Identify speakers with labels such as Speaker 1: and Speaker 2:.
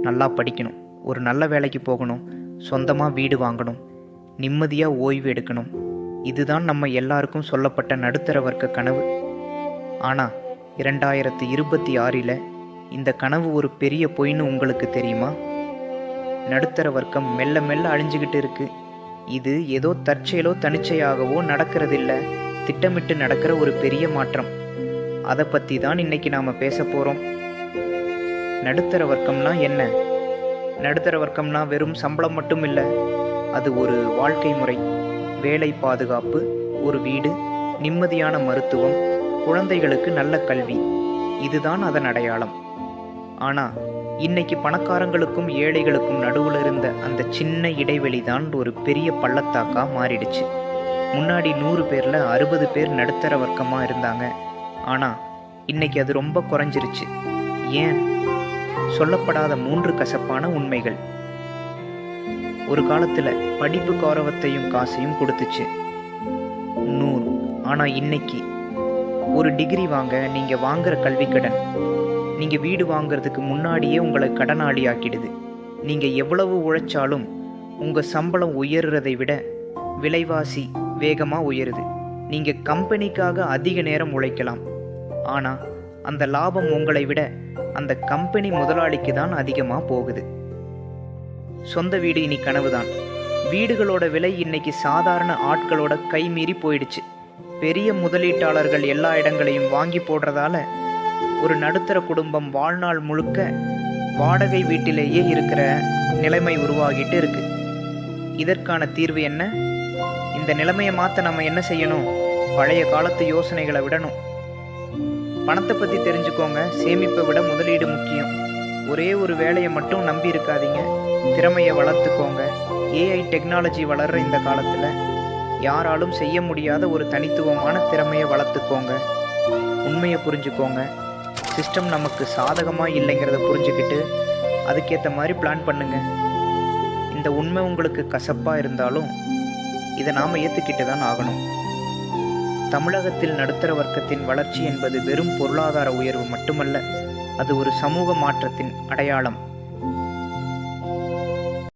Speaker 1: நல்லா படிக்கணும், ஒரு நல்ல வேலைக்கு போகணும், சொந்தமாக வீடு வாங்கணும், நிம்மதியாக ஓய்வு எடுக்கணும். இதுதான் நம்ம எல்லாருக்கும் சொல்லப்பட்ட நடுத்தர வர்க்க கனவு. ஆனால் 2026 இந்த கனவு ஒரு பெரிய பொய்ன்னு உங்களுக்கு தெரியுமா? நடுத்தர வர்க்கம் மெல்ல மெல்ல அழிஞ்சுக்கிட்டு இருக்கு. இது ஏதோ தற்செயலோ தனிச்சையாகவோ நடக்கிறதில்ல, திட்டமிட்டு நடக்கிற ஒரு பெரிய மாற்றம். அதை பற்றி தான் இன்னைக்கு நாம் பேச போகிறோம். நடுத்தர வர்க்கம்னா என்ன? நடுத்தர வர்க்கம்னா வெறும் சம்பளம் மட்டும் இல்லை, அது ஒரு வாழ்க்கை முறை. வேலை, பாதுகாப்பு, ஒரு வீடு, நிம்மதியான மருத்துவம், குழந்தைகளுக்கு நல்ல கல்வி, இதுதான் அதன் அடையாளம். ஆனால் இன்னைக்கு பணக்காரங்களுக்கும் ஏழைகளுக்கும் நடுவில் இருந்த அந்த சின்ன இடைவெளி தான் ஒரு பெரிய பள்ளத்தாக்கா மாறிடுச்சு. முன்னாடி 100 பேரில் 60 பேர் நடுத்தர வர்க்கமாக இருந்தாங்க. ஆனால் இன்னைக்கு அது ரொம்ப குறைஞ்சிருச்சு. ஏன்? சொல்லப்படாத 3 கசப்பான உண்மைகள். ஒரு காலத்தில் படிப்பு கௌரவத்தையும் காசையும் கொடுத்துச்சு 100. ஆனால் இன்னைக்கு ஒரு டிகிரி வாங்க நீங்கள் வாங்குற கல்வி கடன் நீங்கள் வீடு வாங்கிறதுக்கு முன்னாடியே உங்களை கடனாளி ஆக்கிடுது. நீங்கள் எவ்வளவு உழைச்சாலும் உங்கள் சம்பளம் உயர்றதை விட விலைவாசி வேகமாக உயருது. நீங்கள் கம்பெனிக்காக அதிக நேரம் உழைக்கலாம், ஆனால் அந்த லாபம் உங்களை விட அந்த கம்பெனி முதலாளிக்கு தான் அதிகமாக போகுது. சொந்த வீடு இனி கனவுதான். வீடுகளோட விலை இன்னைக்கு சாதாரண ஆட்களோட கை மீறி போயிடுச்சு. பெரிய முதலீட்டாளர்கள் எல்லா இடங்களையும் வாங்கி போடுறதால ஒரு நடுத்தர குடும்பம் வாழ்நாள் முழுக்க வாடகை வீட்டிலேயே இருக்கிற நிலைமை உருவாகிட்டு இருக்கு. இதற்கான தீர்வு என்ன? இந்த நிலைமையை மாற்ற நம்ம என்ன செய்யணும்? பழைய காலத்து யோசனைகளை விடணும். பணத்தை பற்றி தெரிஞ்சுக்கோங்க. சேமிப்பை விட முதலீடு முக்கியம். ஒரே ஒரு வேலையை மட்டும் நம்பி இருக்காதீங்க. திறமையை வளர்த்துக்கோங்க. ஏஐ டெக்னாலஜி வளர்கிற இந்த காலத்தில் யாராலும் செய்ய முடியாத ஒரு தனித்துவமான திறமையை வளர்த்துக்கோங்க. உண்மையை புரிஞ்சுக்கோங்க. சிஸ்டம் நமக்கு சாதகமாக இல்லைங்கிறத புரிஞ்சுக்கிட்டு அதுக்கேற்ற மாதிரி பிளான் பண்ணுங்க. இந்த உண்மை உங்களுக்கு கசப்பாக இருந்தாலும் இதை நாம் ஏற்றுக்கிட்டு தான் ஆகணும். தமிழகத்தில் நடுத்தர வர்க்கத்தின் வளர்ச்சி என்பது வெறும் பொருளாதார உயர்வு மட்டுமல்ல, அது ஒரு சமூக மாற்றத்தின் அடையாளம்.